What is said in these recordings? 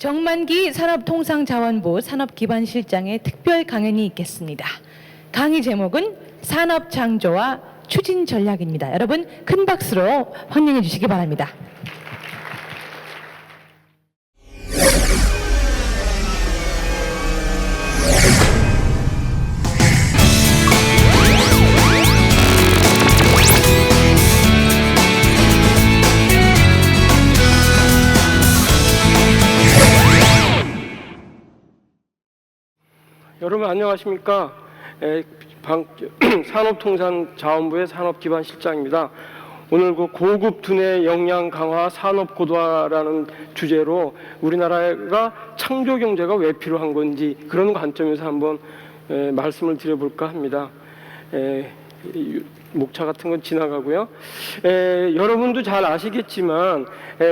정만기 산업통상자원부 산업기반실장의 특별 강연이 있겠습니다. 강의 제목은 산업창조와 추진 전략입니다. 여러분 큰 박수로 환영해 주시기 바랍니다. 여러분 안녕하십니까? 산업통상자원부의 산업기반실장입니다. 오늘 그 고급 두뇌 역량 강화 산업 고도화라는 주제로 우리나라가 창조 경제가 왜 필요한 건지 그런 관점에서 한번 말씀을 드려볼까 합니다. 목차 같은 건 지나가고요. 여러분도 잘 아시겠지만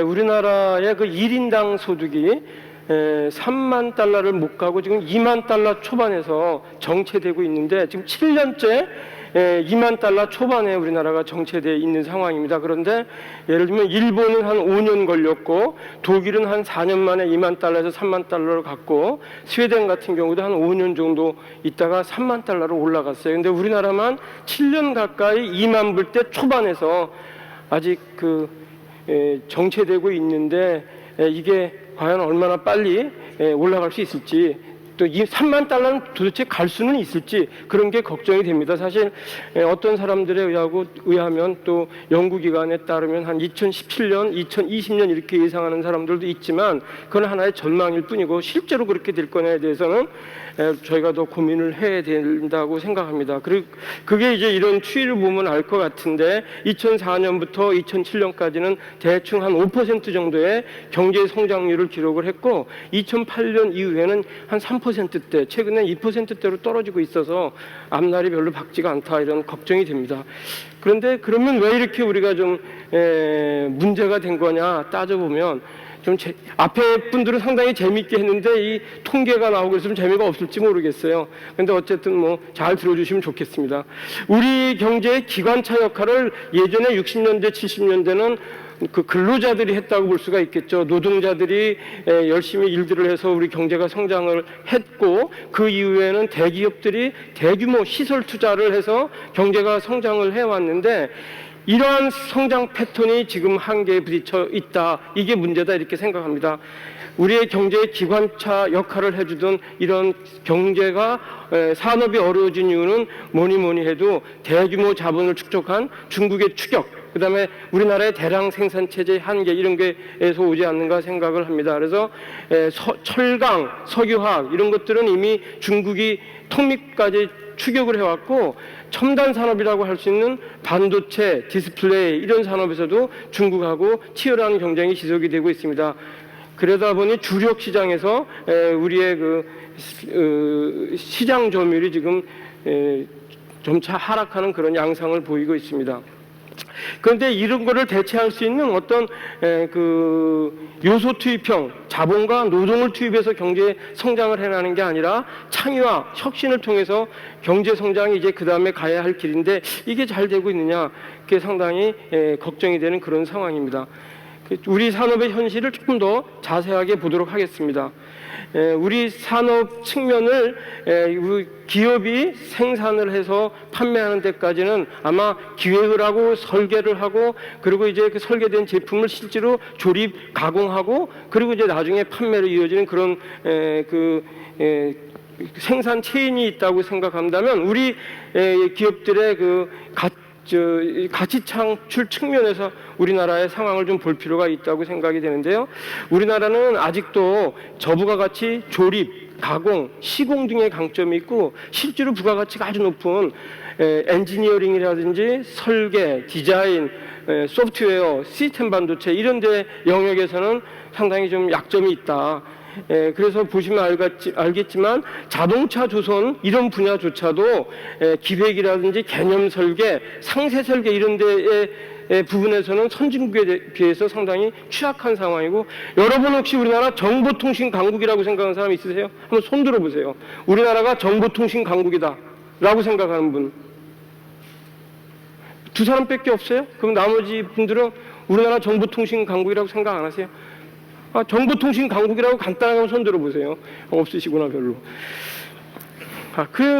우리나라의 그 1인당 소득이 3만 달러를 못 가고 지금 2만 달러 초반에서 정체되고 있는데 지금 7년째 2만 달러 초반에 우리나라가 정체되어 있는 상황입니다. 그런데 예를 들면 일본은 한 5년 걸렸고 독일은 한 4년 만에 2만 달러에서 3만 달러를 갔고 스웨덴 같은 경우도 한 5년 정도 있다가 3만 달러로 올라갔어요. 근데 우리나라만 7년 가까이 2만 불대 초반에서 아직 정체되고 있는데 이게 과연 얼마나 빨리 올라갈 수 있을지, 또 이 3만 달러는 도대체 갈 수는 있을지 그런 게 걱정이 됩니다. 사실 어떤 사람들에 의하면 또 연구기관에 따르면 한 2017년, 2020년 이렇게 예상하는 사람들도 있지만 그건 하나의 전망일 뿐이고 실제로 그렇게 될 거냐에 대해서는 저희가 더 고민을 해야 된다고 생각합니다. 그리고 그게 이제 이런 추이를 보면 알 것 같은데 2004년부터 2007년까지는 대충 한 5% 정도의 경제 성장률을 기록을 했고 2008년 이후에는 한 3%대, 최근에 2%대로 떨어지고 있어서 앞날이 별로 밝지가 않다 이런 걱정이 됩니다. 그런데 그러면 왜 이렇게 우리가 좀 문제가 된 거냐 따져보면 앞에 분들은 상당히 재미있게 했는데 이 통계가 나오고 있으면 재미가 없을지 모르겠어요. 근데 어쨌든 뭐 잘 들어주시면 좋겠습니다. 우리 경제의 기관차 역할을 예전에 60년대, 70년대는 그 근로자들이 했다고 볼 수가 있겠죠. 노동자들이 열심히 일들을 해서 우리 경제가 성장을 했고 그 이후에는 대기업들이 대규모 시설 투자를 해서 경제가 성장을 해왔는데 이러한 성장 패턴이 지금 한계에 부딪혀 있다. 이게 문제다 이렇게 생각합니다. 우리의 경제의 기관차 역할을 해주던 이런 경제가 산업이 어려워진 이유는 뭐니 해도 대규모 자본을 축적한 중국의 추격, 그 다음에 우리나라의 대량 생산체제의 한계 이런 게에서 오지 않는가 생각을 합니다. 그래서 철강, 석유화학 이런 것들은 이미 중국이 턱밑까지 추격을 해왔고 첨단 산업이라고 할 수 있는 반도체, 디스플레이 이런 산업에서도 중국하고 치열한 경쟁이 지속이 되고 있습니다. 그러다 보니 주력 시장에서 우리의 시장 점유율이 지금 점차 하락하는 그런 양상을 보이고 있습니다. 그런데 이런 거를 대체할 수 있는 어떤 요소 투입형, 자본과 노동을 투입해서 경제 성장을 해나가는 게 아니라 창의와 혁신을 통해서 경제 성장이 이제 그 다음에 가야 할 길인데 이게 잘 되고 있느냐, 그게 상당히 걱정이 되는 그런 상황입니다. 우리 산업의 현실을 조금 더 자세하게 보도록 하겠습니다. 우리 산업 측면을 기업이 생산을 해서 판매하는 데까지는 아마 기획을 하고 설계를 하고 그리고 이제 그 설계된 제품을 실제로 조립, 가공하고 그리고 이제 나중에 판매로 이어지는 그런 생산 체인이 있다고 생각한다면 우리 기업들의 가치 창출 측면에서 우리나라의 상황을 좀 볼 필요가 있다고 생각이 되는데요. 우리나라는 아직도 저부가 가치, 조립, 가공, 시공 등의 강점이 있고 실제로 부가가치가 아주 높은 엔지니어링이라든지 설계, 디자인, 소프트웨어, 시스템 반도체 이런 데 영역에서는 상당히 좀 약점이 있다. 그래서 보시면 알겠지만 자동차 조선 이런 분야조차도 기획이라든지 개념 설계, 상세 설계 이런 데의 부분에서는 선진국에 비해서 상당히 취약한 상황이고 여러분 혹시 우리나라 정보통신 강국이라고 생각하는 사람 있으세요? 한번 손 들어보세요. 우리나라가 정보통신 강국이다 라고 생각하는 분 두 사람밖에 없어요? 그럼 나머지 분들은 우리나라 정보통신 강국이라고 생각 안 하세요? 정보통신 강국이라고 간단하게 한번 손 들어보세요. 없으시구나 별로.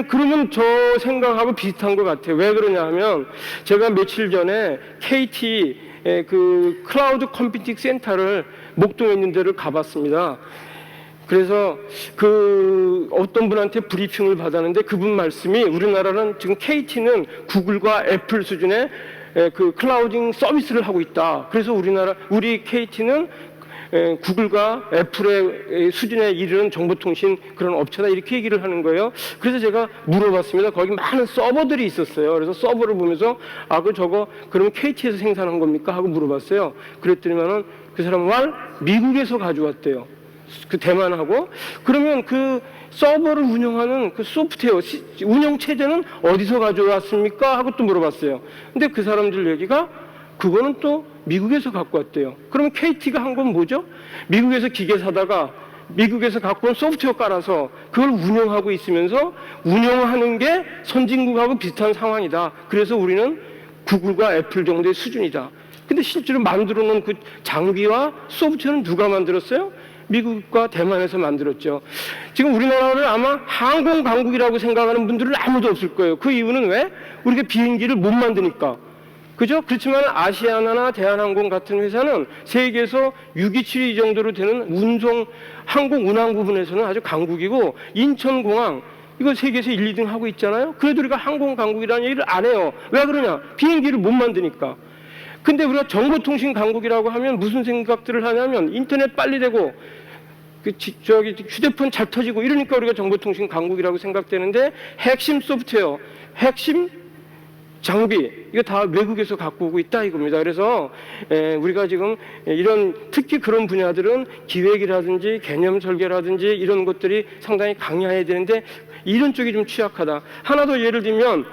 그러면 저 생각하고 비슷한 것 같아요. 왜 그러냐 하면 제가 며칠 전에 KT 그 클라우드 컴퓨팅 센터를 목동에 있는 데를 가봤습니다. 그래서 그 어떤 분한테 브리핑을 받았는데 그분 말씀이 우리나라는 지금 KT는 구글과 애플 수준의 그 클라우딩 서비스를 하고 있다. 그래서 우리 KT는 구글과 애플의 수준에 이르는 정보통신 그런 업체다 이렇게 얘기를 하는 거예요. 그래서 제가 물어봤습니다. 거기 많은 서버들이 있었어요. 그래서 서버를 보면서 저거 그러면 KT에서 생산한 겁니까? 하고 물어봤어요. 그랬더니만은 그 사람 미국에서 가져왔대요. 그 대만하고. 그러면 그 서버를 운영하는 그 소프트웨어 운영 체제는 어디서 가져왔습니까? 하고 또 물어봤어요. 근데 그 사람들 얘기가 그거는 또 미국에서 갖고 왔대요. 그러면 KT가 한 건 뭐죠? 미국에서 기계 사다가 미국에서 갖고 온 소프트웨어 깔아서 그걸 운영하고 있으면서 운영하는 게 선진국하고 비슷한 상황이다. 그래서 우리는 구글과 애플 정도의 수준이다. 근데 실제로 만들어 놓은 그 장비와 소프트웨어는 누가 만들었어요? 미국과 대만에서 만들었죠. 지금 우리나라를 아마 항공 강국이라고 생각하는 분들은 아무도 없을 거예요. 그 이유는 왜? 우리가 비행기를 못 만드니까. 그죠? 그렇지만 아시아나나 대한항공 같은 회사는 세계에서 6위, 7위 정도로 되는 항공 운항 부분에서는 아주 강국이고 인천공항 이거 세계에서 1, 2등 하고 있잖아요. 그래도 우리가 항공 강국이라는 얘기를 안 해요. 왜 그러냐? 비행기를 못 만드니까. 근데 우리가 정보통신 강국이라고 하면 무슨 생각들을 하냐면 인터넷 빨리 되고 휴대폰 잘 터지고 이러니까 우리가 정보통신 강국이라고 생각되는데 핵심 소프트웨어, 핵심 장비 이거 다 외국에서 갖고 오고 있다 이겁니다. 그래서 우리가 지금 이런 특히 그런 분야들은 기획이라든지 개념 설계라든지 이런 것들이 상당히 강해야 되는데 이런 쪽이 좀 취약하다. 하나 더 예를 들면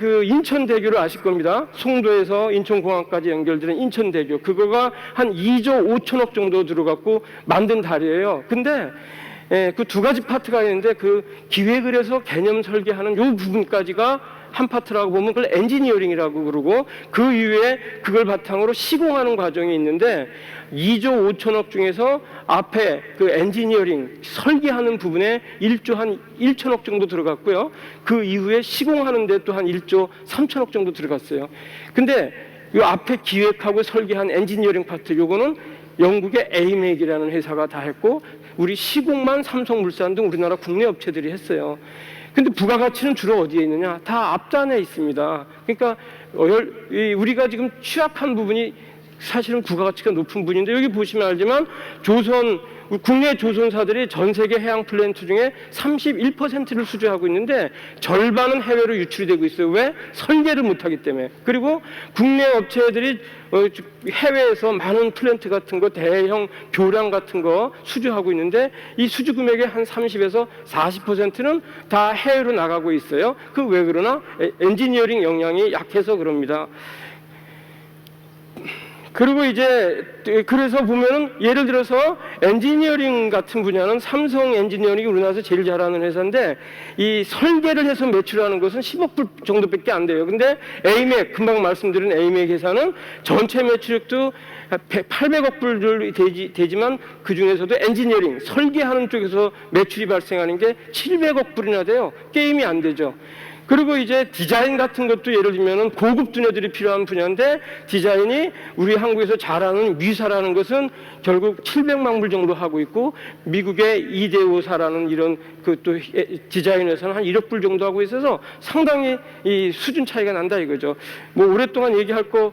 그 인천대교를 아실 겁니다. 송도에서 인천공항까지 연결되는 인천대교 그거가 한 2조 5천억 정도 들어갔고 만든 다리예요. 근데 그 두 가지 파트가 있는데 그 기획을 해서 개념 설계하는 요 부분까지가 한 파트라고 보면 그걸 엔지니어링이라고 그러고 그 이후에 그걸 바탕으로 시공하는 과정이 있는데 2조 5천억 중에서 앞에 그 엔지니어링 설계하는 부분에 1조 한 1천억 정도 들어갔고요. 그 이후에 시공하는 데 또 한 1조 3천억 정도 들어갔어요. 근데 이 앞에 기획하고 설계한 엔지니어링 파트 요거는 영국의 에이맥이라는 회사가 다 했고 우리 시공만 삼성물산 등 우리나라 국내 업체들이 했어요. 근데 부가가치는 주로 어디에 있느냐? 다 앞단에 있습니다. 그러니까 우리가 지금 취약한 부분이 사실은 부가가치가 높은 부분인데 여기 보시면 알지만 국내 조선사들이 전 세계 해양 플랜트 중에 31%를 수주하고 있는데 절반은 해외로 유출이 되고 있어요. 왜? 설계를 못하기 때문에. 그리고 국내 업체들이 해외에서 많은 플랜트 같은 거 대형 교량 같은 거 수주하고 있는데 이 수주 금액의 한 30에서 40%는 다 해외로 나가고 있어요. 그 왜 그러나? 엔지니어링 역량이 약해서 그럽니다. 그리고 이제 그래서 보면은 예를 들어서 엔지니어링 같은 분야는 삼성 엔지니어링이 우리나라에서 제일 잘하는 회사인데 이 설계를 해서 매출하는 것은 10억 불 정도밖에 안 돼요. 근데 에이맥 금방 말씀드린 에이맥 회사는 전체 매출액도 800억 불 되지만 그 중에서도 엔지니어링 설계하는 쪽에서 매출이 발생하는 게 700억 불이나 돼요. 게임이 안 되죠. 그리고 이제 디자인 같은 것도 예를 들면은 고급 두뇌들이 필요한 분야인데 디자인이 우리 한국에서 잘하는 위사라는 것은 결국 700만 불 정도 하고 있고 미국의 이데오사라는 이런 그 또 디자인 회사는 한 1억 불 정도 하고 있어서 상당히 이 수준 차이가 난다 이거죠. 뭐 오랫동안 얘기할 거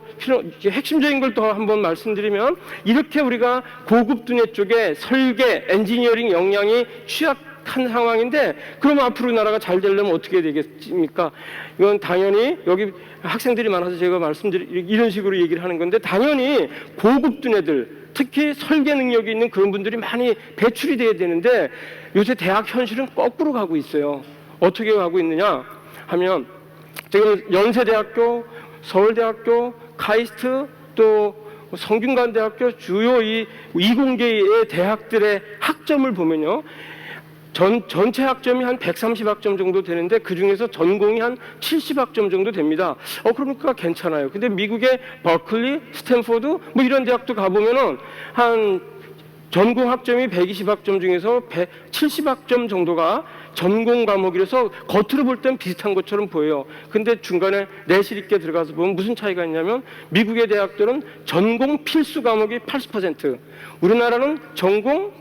핵심적인 걸 더 한번 말씀드리면 이렇게 우리가 고급 두뇌 쪽에 설계, 엔지니어링 역량이 취약한 상황인데 그럼 앞으로 나라가 잘 되려면 어떻게 되겠습니까? 이건 당연히 여기 학생들이 많아서 제가 이런 식으로 얘기를 하는 건데 당연히 고급 두뇌들 특히 설계 능력이 있는 그런 분들이 많이 배출이 돼야 되는데 요새 대학 현실은 거꾸로 가고 있어요. 어떻게 가고 있느냐 하면 지금 연세대학교, 서울대학교, 카이스트 또 성균관대학교 주요 이 이공계의 대학들의 학점을 보면요. 전체 학점이 한 130학점 정도 되는데 그 중에서 전공이 한 70학점 정도 됩니다. 그러니까 괜찮아요. 근데 미국의 버클리, 스탠포드 뭐 이런 대학도 가보면은 한 전공 학점이 120학점 중에서 170학점 정도가 전공 과목이라서 겉으로 볼 땐 비슷한 것처럼 보여요. 근데 중간에 내실 있게 들어가서 보면 무슨 차이가 있냐면 미국의 대학들은 전공 필수 과목이 80%, 우리나라는 전공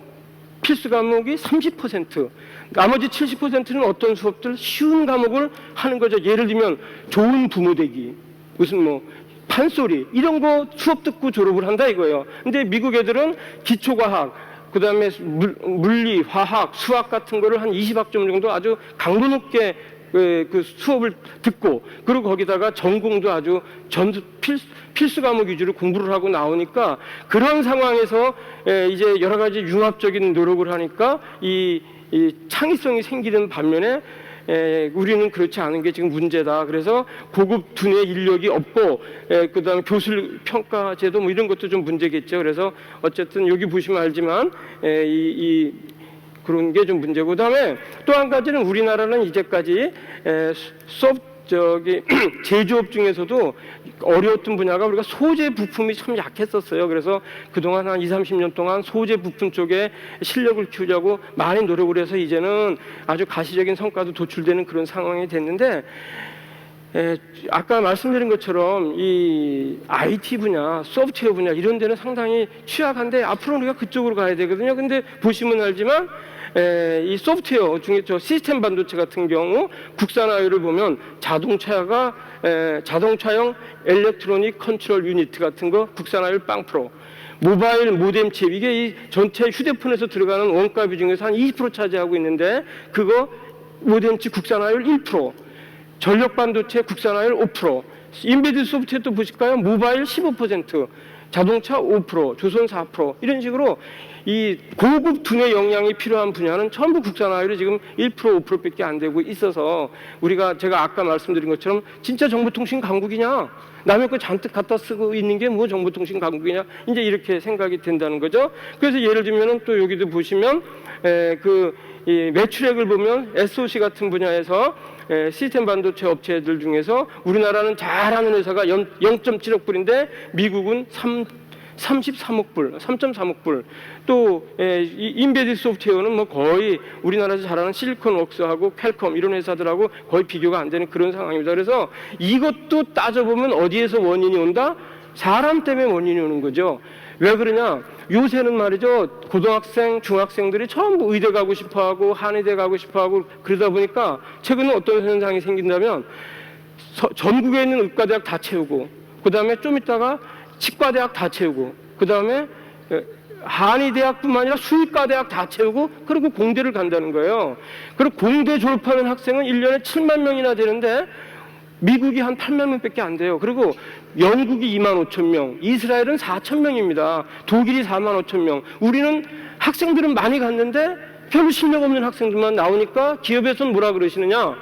필수 과목이 30%, 나머지 70%는 어떤 수업들 쉬운 과목을 하는 거죠. 예를 들면 좋은 부모 되기, 무슨 뭐 판소리 이런 거 수업 듣고 졸업을 한다 이거예요. 근데 미국 애들은 기초과학, 그다음에 물리, 화학, 수학 같은 거를 한 20학점 정도 아주 강도 높게 그 수업을 듣고, 그리고 거기다가 전공도 아주 필수 과목 위주로 공부를 하고 나오니까, 그런 상황에서 이제 여러 가지 융합적인 노력을 하니까 이 창의성이 생기는 반면에 우리는 그렇지 않은 게 지금 문제다. 그래서 고급 두뇌 인력이 없고, 그다음에 교수 평가 제도 뭐 이런 것도 좀 문제겠죠. 그래서 어쨌든 여기 보시면 알지만 그런 게 좀 문제고, 그다음에 또 한 가지는 우리나라는 이제까지 제조업 중에서도 어려웠던 분야가 우리가 소재 부품이 참 약했었어요. 그래서 그동안 한 20, 30년 동안 소재 부품 쪽에 실력을 키우자고 많이 노력을 해서 이제는 아주 가시적인 성과도 도출되는 그런 상황이 됐는데, 아까 말씀드린 것처럼 이 IT 분야, 소프트웨어 분야 이런 데는 상당히 취약한데 앞으로 우리가 그쪽으로 가야 되거든요. 근데 보시면 알지만 이 소프트웨어 중에 저 시스템 반도체 같은 경우 국산화율을 보면 자동차용 일렉트로닉 컨트롤 유니트 같은 거 국산화율 0%, 모바일 모뎀 칩 이게 이 전체 휴대폰에서 들어가는 원가 비중에서 한 20% 차지하고 있는데 그거 모뎀 칩 국산화율 1%, 전력 반도체 국산화율 5%, 인베디드 소프트웨어 또 보실까요? 모바일 15%, 자동차 5%, 조선 4% 이런 식으로 이 고급 두뇌 역량이 필요한 분야는 전부 국산화율이 지금 1%, 5%밖에 안 되고 있어서 우리가 제가 아까 말씀드린 것처럼 진짜 정보통신 강국이냐? 남의 거 잔뜩 갖다 쓰고 있는 게 뭐 정보통신 강국이냐? 이제 이렇게 생각이 된다는 거죠. 그래서 예를 들면은 또 여기도 보시면 이 매출액을 보면 SOC 같은 분야에서 시스템 반도체 업체들 중에서 우리나라는 잘하는 회사가 0.7억 불인데 미국은 33억 불, 3.3억 불. 또 인베디드 소프트웨어는 뭐 거의 우리나라에서 잘하는 실리콘웍스하고 퀄컴 이런 회사들하고 거의 비교가 안 되는 그런 상황입니다. 그래서 이것도 따져보면 어디에서 원인이 온다? 사람 때문에 원인이 오는 거죠. 왜 그러냐? 요새는 말이죠, 고등학생, 중학생들이 전부 의대 가고 싶어하고 한의대 가고 싶어하고 그러다 보니까 최근에 어떤 현상이 생긴다면 전국에 있는 의과대학 다 채우고, 그 다음에 좀 있다가 치과대학 다 채우고, 그 다음에 한의대학뿐만 아니라 수의과대학 다 채우고, 그리고 공대를 간다는 거예요. 그리고 공대 졸업하는 학생은 1년에 7만 명이나 되는데 미국이 한 8만 명밖에 안 돼요. 그리고 영국이 2만 5천 명, 이스라엘은 4천 명입니다. 독일이 4만 5천 명. 우리는 학생들은 많이 갔는데 별로 실력 없는 학생들만 나오니까 기업에서는 뭐라 그러시느냐?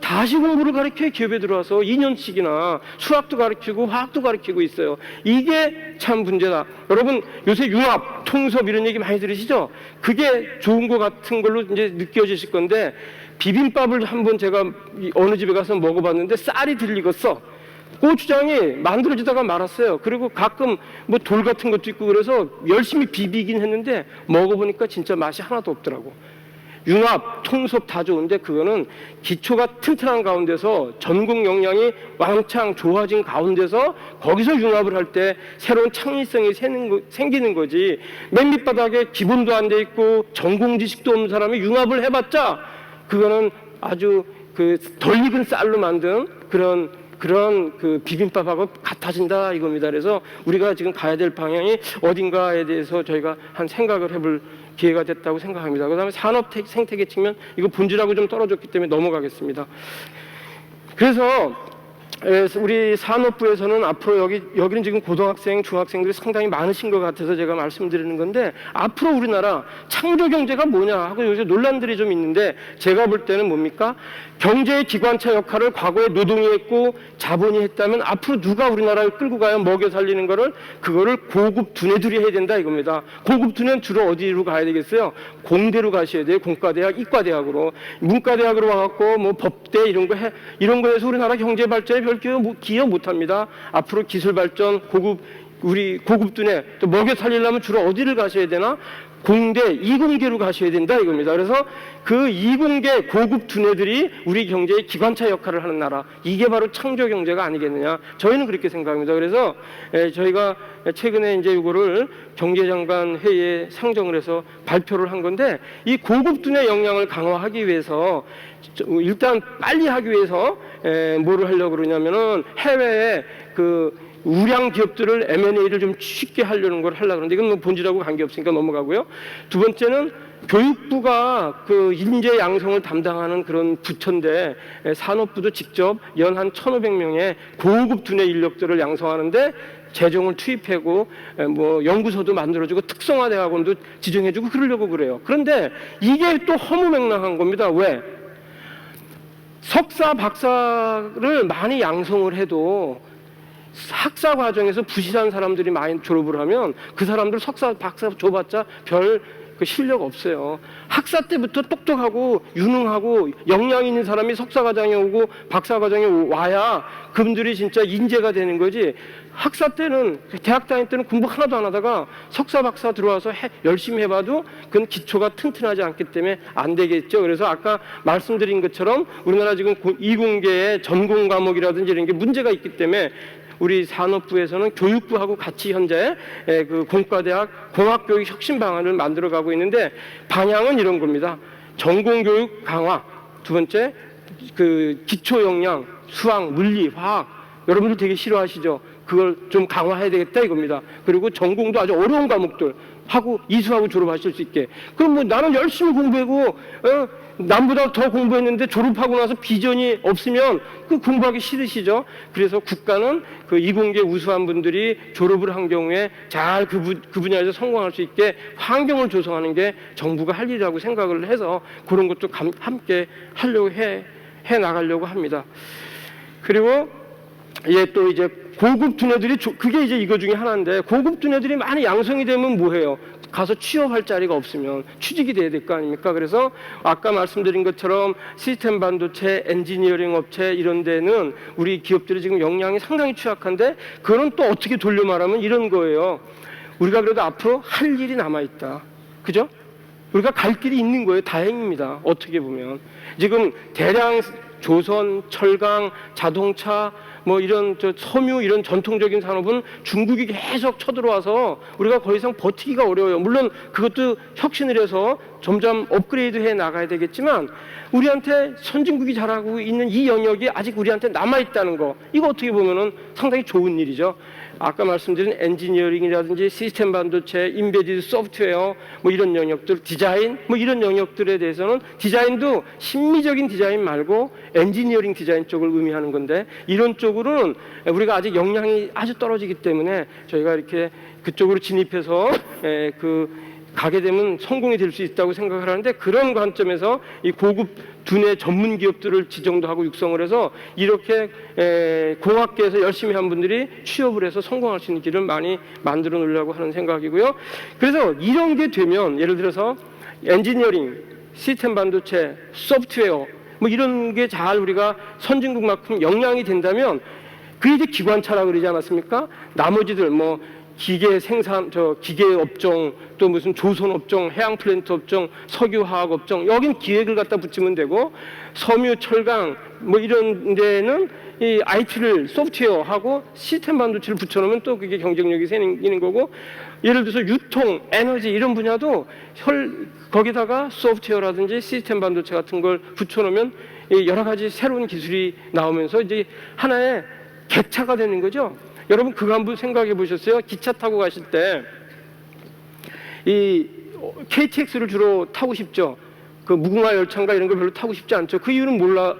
다시 공부를 가르쳐요. 기업에 들어와서 2년씩이나 수학도 가르치고 화학도 가르치고 있어요. 이게 참 문제다. 여러분 요새 융합, 통섭 이런 얘기 많이 들으시죠? 그게 좋은 것 같은 걸로 이제 느껴지실 건데, 비빔밥을 한번 제가 어느 집에 가서 먹어봤는데 쌀이 들리겠어. 고추장이 만들어지다가 말았어요. 그리고 가끔 뭐 돌 같은 것도 있고 그래서 열심히 비비긴 했는데 먹어보니까 진짜 맛이 하나도 없더라고. 융합, 통섭 다 좋은데 그거는 기초가 튼튼한 가운데서 전공 역량이 왕창 좋아진 가운데서 거기서 융합을 할 때 새로운 창의성이 생기는 거지. 맨 밑바닥에 기본도 안 돼 있고 전공 지식도 없는 사람이 융합을 해봤자 그거는 아주 덜 익은 쌀로 만든 그런 그 비빔밥하고 같아진다 이겁니다. 그래서 우리가 지금 가야 될 방향이 어딘가에 대해서 저희가 한 생각을 해볼 기회가 됐다고 생각합니다. 그다음에 산업 생태계 측면, 이거 본질하고 좀 떨어졌기 때문에 넘어가겠습니다. 그래서 우리 산업부에서는 앞으로 여기는 지금 고등학생, 중학생들이 상당히 많으신 것 같아서 제가 말씀드리는 건데, 앞으로 우리나라 창조 경제가 뭐냐 하고 요새 논란들이 좀 있는데, 제가 볼 때는 뭡니까? 경제의 기관차 역할을 과거에 노동이 했고 자본이 했다면 앞으로 누가 우리나라를 끌고 가요? 먹여 살리는 거를, 그거를 고급 두뇌들이 해야 된다 이겁니다. 고급 두뇌는 주로 어디로 가야 되겠어요? 공대로 가셔야 돼요. 공과대학, 이과대학으로. 문과대학으로 와갖고 뭐 법대 이런 거 해서 우리나라 경제 발전에 별 기여 못합니다. 앞으로 기술 발전, 고급 우리 고급 두뇌 또 먹여 살리려면 주로 어디를 가셔야 되나? 공대, 이공계로 가셔야 된다 이겁니다. 그래서 그 이공계 고급 두뇌들이 우리 경제의 기관차 역할을 하는 나라, 이게 바로 창조 경제가 아니겠느냐, 저희는 그렇게 생각합니다. 그래서 저희가 최근에 이제 이거를 경제장관 회의에 상정을 해서 발표를 한 건데, 이 고급 두뇌 역량을 강화하기 위해서 일단 빨리 하기 위해서 뭐를 하려고 그러냐면은 해외에 그 우량 기업들을 M&A를 좀 쉽게 하려는 걸 하려고 그러는데, 이건 뭐 본질하고 관계없으니까 넘어가고요. 두 번째는 교육부가 그 인재 양성을 담당하는 그런 부처인데, 산업부도 직접 연 한 1,500명의 고급 두뇌 인력들을 양성하는데 재정을 투입하고 뭐 연구소도 만들어주고 특성화대학원도 지정해주고 그러려고 그래요. 그런데 이게 또 허무맹랑한 겁니다. 왜? 석사, 박사를 많이 양성을 해도 학사 과정에서 부실한 사람들이 많이 졸업을 하면 그 사람들 석사, 박사 줘봤자 별 그 실력 없어요. 학사 때부터 똑똑하고 유능하고 역량 있는 사람이 석사 과정에 오고 박사 과정에 와야 그분들이 진짜 인재가 되는 거지. 학사 때는, 대학 다닐 때는 공부 하나도 안 하다가 석사, 박사 들어와서 열심히 해봐도 그건 기초가 튼튼하지 않기 때문에 안 되겠죠. 그래서 아까 말씀드린 것처럼 우리나라 지금 이공계의 전공 과목이라든지 이런 게 문제가 있기 때문에 우리 산업부에서는 교육부하고 같이 현재 그 공과대학 공학교육 혁신 방안을 만들어가고 있는데, 방향은 이런 겁니다. 전공교육 강화, 두 번째 그 기초 역량, 수학, 물리, 화학, 여러분들 되게 싫어하시죠? 그걸 좀 강화해야 되겠다 이겁니다. 그리고 전공도 아주 어려운 과목들 하고 이수하고 졸업하실 수 있게. 그럼 뭐 나는 열심히 공부하고 남보다 더 공부했는데 졸업하고 나서 비전이 없으면 그 공부하기 싫으시죠. 그래서 국가는 그 이공계 우수한 분들이 졸업을 한 경우에 잘 그 분야에서 성공할 수 있게 환경을 조성하는 게 정부가 할 일이라고 생각을 해서 그런 것도 함께 하려고 해 나가려고 합니다. 그리고 또 이제 고급 두뇌들이 그게 이제 이거 중에 하나인데, 고급 두뇌들이 많이 양성이 되면 뭐해요? 가서 취업할 자리가 없으면 취직이 돼야 될 거 아닙니까? 그래서 아까 말씀드린 것처럼 시스템 반도체, 엔지니어링 업체 이런 데는 우리 기업들이 지금 역량이 상당히 취약한데, 그건 또 어떻게 돌려 말하면 이런 거예요. 우리가 그래도 앞으로 할 일이 남아있다. 그죠? 우리가 갈 길이 있는 거예요. 다행입니다. 어떻게 보면. 지금 대량 조선, 철강, 자동차, 뭐 이런 섬유 이런 전통적인 산업은 중국이 계속 쳐들어와서 우리가 더 이상 버티기가 어려워요. 물론 그것도 혁신을 해서 점점 업그레이드 해 나가야 되겠지만, 우리한테 선진국이 잘하고 있는 이 영역이 아직 우리한테 남아있다는 거, 이거 어떻게 보면은 상당히 좋은 일이죠. 아까 말씀드린 엔지니어링이라든지 시스템 반도체, 인베디드 소프트웨어 뭐 이런 영역들, 디자인 뭐 이런 영역들에 대해서는 디자인도 심미적인 디자인 말고 엔지니어링 디자인 쪽을 의미하는 건데, 이런 쪽으로는 우리가 아직 역량이 아주 떨어지기 때문에 저희가 이렇게 그쪽으로 진입해서 가게 되면 성공이 될 수 있다고 생각을 하는데, 그런 관점에서 이 고급 두뇌 전문 기업들을 지정도 하고 육성을 해서 이렇게 공학계에서 열심히 한 분들이 취업을 해서 성공할 수 있는 길을 많이 만들어 놓으려고 하는 생각이고요. 그래서 이런 게 되면, 예를 들어서 엔지니어링, 시스템 반도체, 소프트웨어 뭐 이런 게 잘 우리가 선진국만큼 역량이 된다면, 그게 이제 기관차라 그러지 않았습니까? 나머지들 뭐 기계 생산, 기계 업종, 또 무슨 조선 업종, 해양 플랜트 업종, 석유 화학 업종, 여긴 기획을 갖다 붙이면 되고, 섬유, 철강 뭐 이런 데는 이 IT를 소프트웨어하고 시스템 반도체를 붙여놓으면 또 그게 경쟁력이 생기는 거고, 예를 들어서 유통, 에너지 이런 분야도 거기다가 소프트웨어라든지 시스템 반도체 같은 걸 붙여놓으면 여러 가지 새로운 기술이 나오면서 이제 하나의 객차가 되는 거죠. 여러분 그거 한번 생각해 보셨어요? 기차 타고 가실 때 이 KTX를 주로 타고 싶죠. 그 무궁화 열차인가 이런 거 별로 타고 싶지 않죠. 그 이유는 몰라.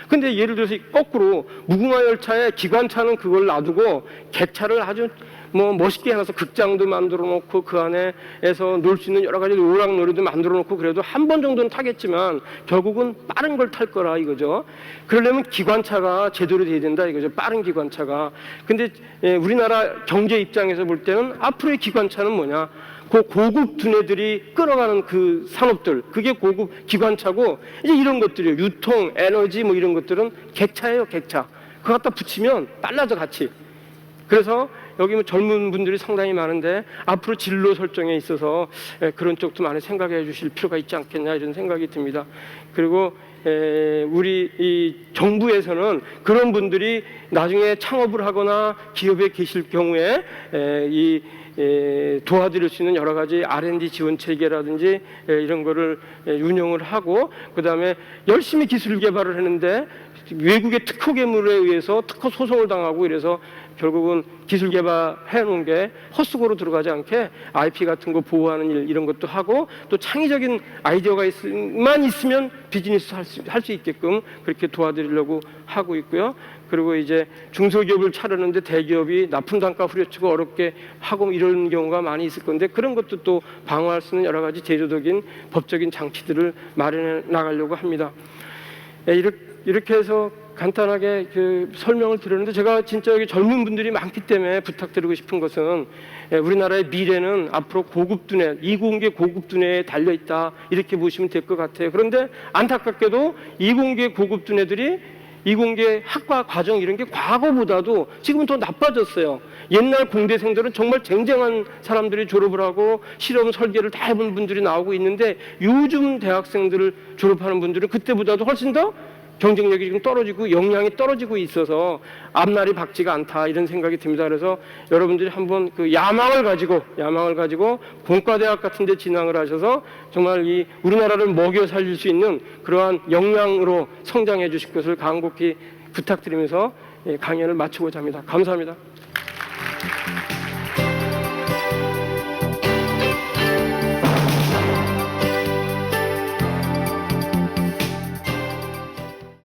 근데 예를 들어서 거꾸로 무궁화 열차에 기관차는 그걸 놔두고 객차를 아주 뭐 멋있게 해놔서 극장도 만들어 놓고 그 안에서 놀 수 있는 여러 가지 오락놀이도 만들어 놓고, 그래도 한 번 정도는 타겠지만 결국은 빠른 걸 탈 거라 이거죠. 그러려면 기관차가 제대로 돼야 된다 이거죠. 빠른 기관차가. 근데 우리나라 경제 입장에서 볼 때는 앞으로의 기관차는 뭐냐? 그 고급 두뇌들이 끌어가는 그 산업들, 그게 고급 기관차고, 이제 이런 것들이요. 유통, 에너지 뭐 이런 것들은 객차예요, 객차. 그거 갖다 붙이면 빨라져 같이. 그래서 여기 뭐 젊은 분들이 상당히 많은데 앞으로 진로 설정에 있어서 그런 쪽도 많이 생각해 주실 필요가 있지 않겠냐 이런 생각이 듭니다. 그리고 우리 이 정부에서는 그런 분들이 나중에 창업을 하거나 기업에 계실 경우에 도와드릴 수 있는 여러 가지 R&D 지원 체계라든지 이런 거를 운영을 하고, 그다음에 열심히 기술 개발을 했는데 외국의 특허 괴물에 의해서 특허 소송을 당하고 이래서 결국은 기술 개발해 놓은 게 헛수고로 들어가지 않게 IP 같은 거 보호하는 일 이런 것도 하고, 또 창의적인 아이디어가 있으면 비즈니스 할 수 있게끔 그렇게 도와드리려고 하고 있고요. 그리고 이제 중소기업을 차리는데 대기업이 납품 단가 후려치고 어렵게 하고 이런 경우가 많이 있을 건데, 그런 것도 또 방어할 수 있는 여러 가지 제도적인 법적인 장치들을 마련해 나가려고 합니다. 이렇게 해서 간단하게 그 설명을 드렸는데, 제가 진짜 여기 젊은 분들이 많기 때문에 부탁드리고 싶은 것은 우리나라의 미래는 앞으로 고급 두뇌, 이공계 고급 두뇌에 달려 있다 이렇게 보시면 될 것 같아요. 그런데 안타깝게도 이공계 고급 두뇌들이 이공계 학과 과정 이런 게 과거보다도 지금은 더 나빠졌어요. 옛날 공대생들은 정말 쟁쟁한 사람들이 졸업을 하고 실험 설계를 다 해본 분들이 나오고 있는데, 요즘 대학생들을 졸업하는 분들은 그때보다도 훨씬 더 경쟁력이 지금 떨어지고 역량이 떨어지고 있어서 앞날이 밝지가 않다 이런 생각이 듭니다. 그래서 여러분들이 한번 그 야망을 가지고 공과대학 같은 데 진학을 하셔서 정말 이 우리나라를 먹여 살릴 수 있는 그러한 역량으로 성장해 주실 것을 간곡히 부탁드리면서 강연을 마치고자 합니다. 감사합니다.